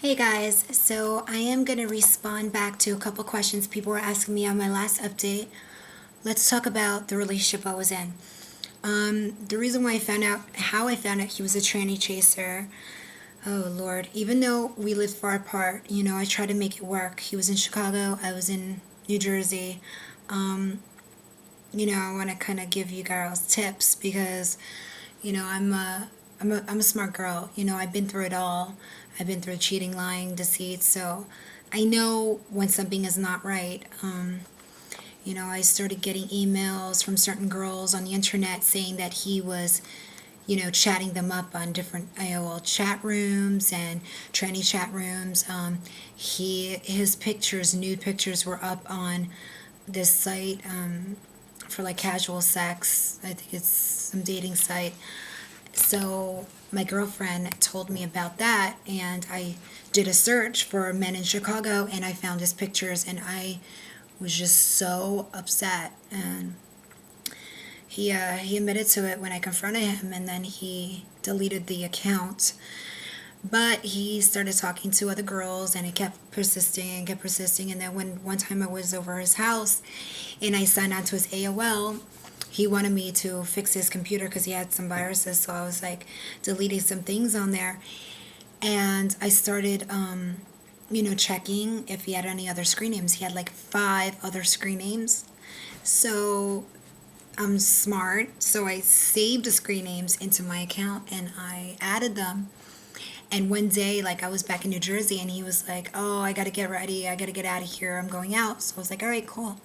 Hey guys, so I am going to respond back to a couple questions people were asking me on my last update. Let's talk about the relationship I was in. The reason why I found out, how I found out he was a tranny chaser. Oh Lord, even though we lived far apart, I tried to make it work. He was in Chicago, I was in New Jersey. Um, I want to kind of give you girls tips because, I'm a smart girl. I've been through it all. I've been through cheating, lying, deceit. So I know when something is not right. I started getting emails from certain girls on the internet saying that he was, chatting them up on different AOL chat rooms and tranny chat rooms. His pictures, nude pictures, were up on this site for like casual sex. I think it's some dating site. So my girlfriend told me about that, and I did a search for men in Chicago, and I found his pictures, and I was just so upset. And he admitted to it when I confronted him, and then he deleted the account. But he started talking to other girls, and it kept persisting and kept persisting. And then one time I was over his house, and I signed on to his AOL, he wanted me to fix his computer because he had some viruses. So I was like deleting some things on there, and I started, checking if he had any other screen names. He had like 5 other screen names. So I'm smart, so I saved the screen names into my account and I added them. And one day, like, I was back in New Jersey, and he was like, "Oh, I gotta get ready. I gotta get out of here. I'm going out." So I was like, "All right, cool."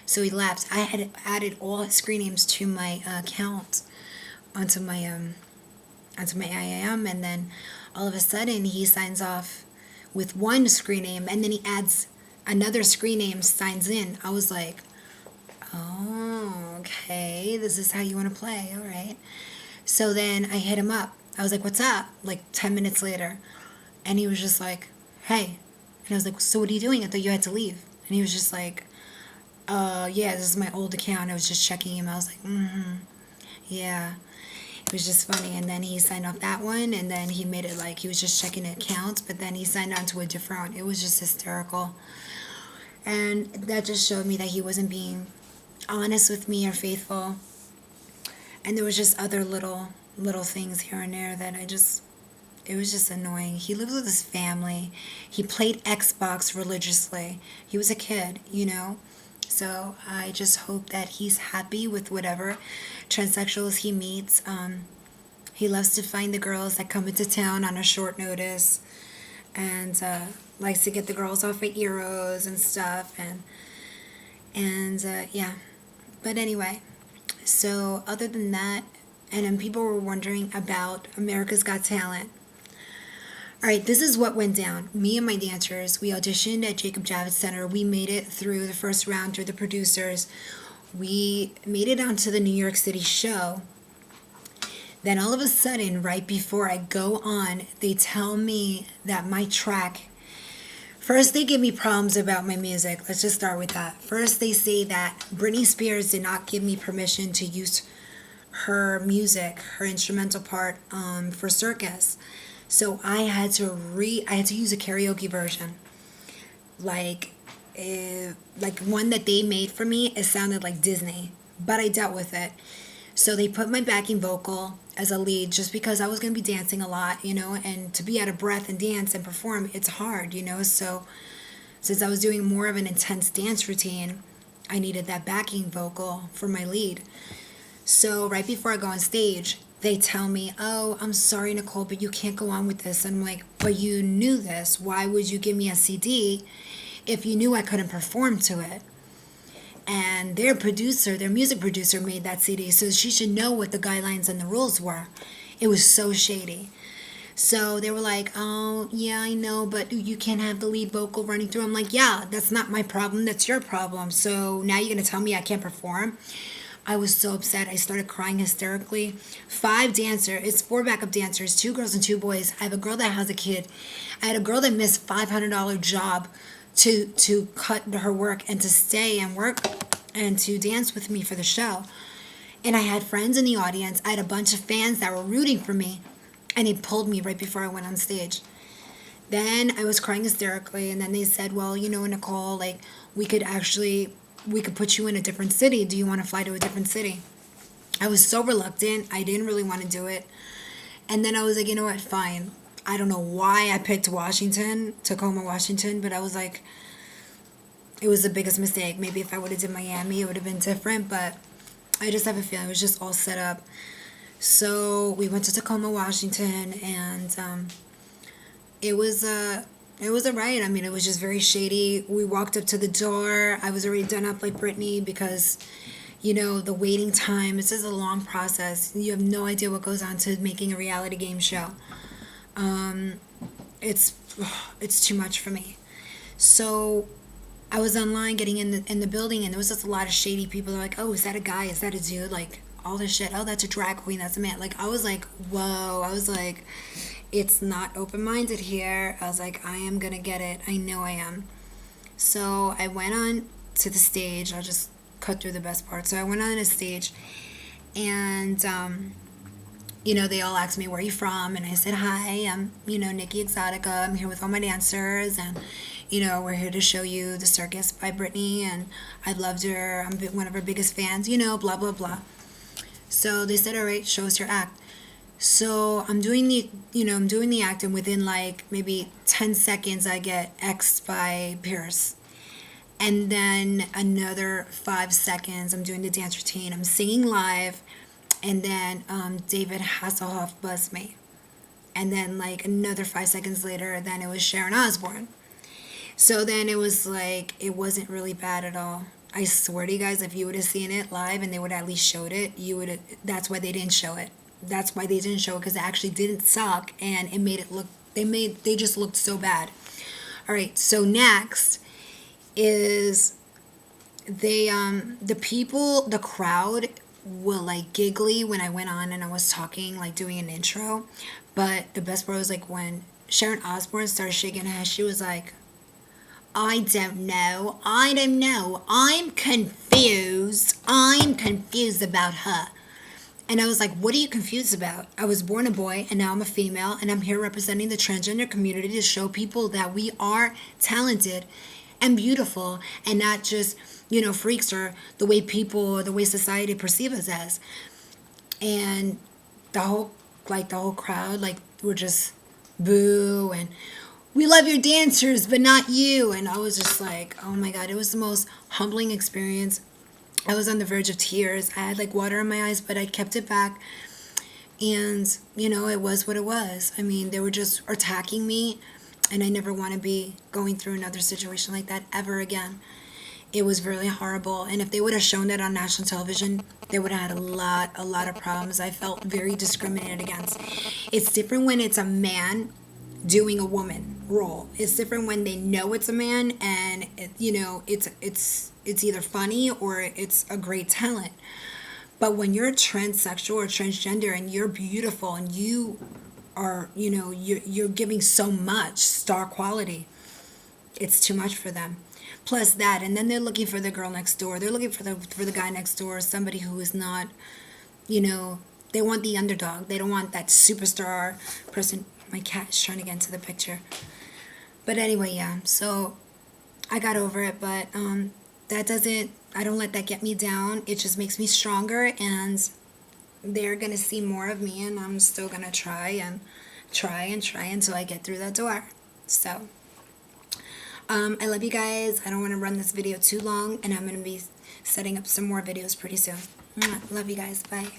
So he left. I had added all his screen names to my account onto my IAM, and then all of a sudden he signs off with one screen name, and then he adds another screen name, signs in. I was like, "Oh, okay. This is how you want to play. All right." So then I hit him up. I was like, "What's up?" Like 10 minutes later. And he was just like, "Hey." And I was like, "So what are you doing? I thought you had to leave." And he was just like, yeah, this is my old account. I was just checking him. I was like, yeah." It was just funny. And then he signed off that one, and then he made it like he was just checking accounts, but then he signed on to a different one. It was just hysterical. And that just showed me that he wasn't being honest with me or faithful. And there was just other little things here and there that it was just annoying. He lives with his family. He played Xbox religiously. He was a kid. So I just hope that he's happy with whatever transsexuals he meets. He loves to find the girls that come into town on a short notice, and likes to get the girls off at Eros and stuff. And yeah. But anyway, so other than that, and then people were wondering about America's Got Talent. All right, this is what went down. Me and my dancers, we auditioned at Jacob Javits Center. We made it through the first round through the producers. We made it onto the New York City show. Then all of a sudden, right before I go on, they tell me that my track, first they give me problems about my music. Let's just start with that. First they say that Britney Spears did not give me permission to use her music, her instrumental part, for Circus. So I had to use a karaoke version, like like one that they made for me. It sounded like Disney, but I dealt with it. So they put my backing vocal as a lead just because I was going to be dancing a lot, and to be out of breath and dance and perform, it's hard. So since I was doing more of an intense dance routine, I needed that backing vocal for my lead. So right before I go on stage, they tell me, "Oh, I'm sorry, Nicole, but you can't go on with this." And I'm like, "But you knew this. Why would you give me a CD if you knew I couldn't perform to it?" And their music producer made that CD, so she should know what the guidelines and the rules were. It was so shady. So they were like, "Oh, yeah, I know, but you can't have the lead vocal running through." I'm like, "Yeah, that's not my problem. That's your problem. So now you're going to tell me I can't perform?" I was so upset. I started crying hysterically. 5 dancers, it's 4 backup dancers, 2 girls and 2 boys. I have a girl that has a kid. I had a girl that missed $500 job to cut her work and to stay and work and to dance with me for the show. And I had friends in the audience. I had a bunch of fans that were rooting for me, and they pulled me right before I went on stage. Then I was crying hysterically, and then they said, well, Nicole, like, we could put you in a different city. Do you want to fly to a different city? I was so reluctant. I didn't really want to do it. And then I was like, you know what, fine. I don't know why I picked Washington, Tacoma, Washington, but I was like, it was the biggest mistake. Maybe if I would have did Miami, it would have been different, but I just have a feeling it was just all set up. So we went to Tacoma, Washington, and it was a riot. I mean, it was just very shady. We walked up to the door. I was already done up like Brittany because, the waiting time. This is a long process. You have no idea what goes on to making a reality game show. It's too much for me. So I was online getting in the building, and there was just a lot of shady people. They're like, oh, is that a guy? Is that a dude? Like, all this shit. Oh, that's a drag queen. That's a man. Like, I was like, whoa. I was like, it's not open-minded here. I was like, I am going to get it. I know I am. So I went on to the stage. I'll just cut through the best part. So I went on a stage, and, they all asked me, where are you from? And I said, hi, I'm, Nikki Exotica. I'm here with all my dancers, and, we're here to show you The Circus by Brittany, and I loved her. I'm one of her biggest fans, blah, blah, blah. So they said, all right, show us your act. So I'm doing the act, and within like maybe 10 seconds, I get X'd by Pierce. And then another 5 seconds, I'm doing the dance routine. I'm singing live, and then David Hasselhoff buzzed me. And then like another 5 seconds later, then it was Sharon Osbourne. So then it was like, it wasn't really bad at all. I swear to you guys, if you would have seen it live and they would have at least showed it, that's why they didn't show it. That's why they didn't show it, because it actually didn't suck, and it made it look, they just looked so bad. All right, so next is the crowd were like giggly when I went on and I was talking, like doing an intro. But the best part was like when Sharon Osbourne started shaking her head, she was like, I don't know. I'm confused about her. And I was like, what are you confused about? I was born a boy, and now I'm a female, and I'm here representing the transgender community to show people that we are talented and beautiful, and not just, freaks or the way society perceives us as. And the whole crowd, like, were just boo, and we love your dancers, but not you. And I was just like, oh my God, it was the most humbling experience. I was on the verge of tears. I had like water in my eyes, but I kept it back. And, it was what it was. I mean, they were just attacking me, and I never want to be going through another situation like that ever again. It was really horrible. And if they would have shown that on national television, they would have had a lot of problems. I felt very discriminated against. It's different when it's a man doing a woman role. It's different when they know it's a man, and it's either funny or it's a great talent. But when you're transsexual or transgender and you're beautiful and you are, you're giving so much star quality, it's too much for them. Plus that, and then they're looking for the girl next door. They're looking for the guy next door, somebody who is not, they want the underdog. They don't want that superstar person. My cat is trying to get into the picture. But anyway, yeah, so I got over it, but I don't let that get me down. It just makes me stronger, and they're going to see more of me, and I'm still going to try until I get through that door. So, I love you guys. I don't want to run this video too long, and I'm going to be setting up some more videos pretty soon. Love you guys. Bye.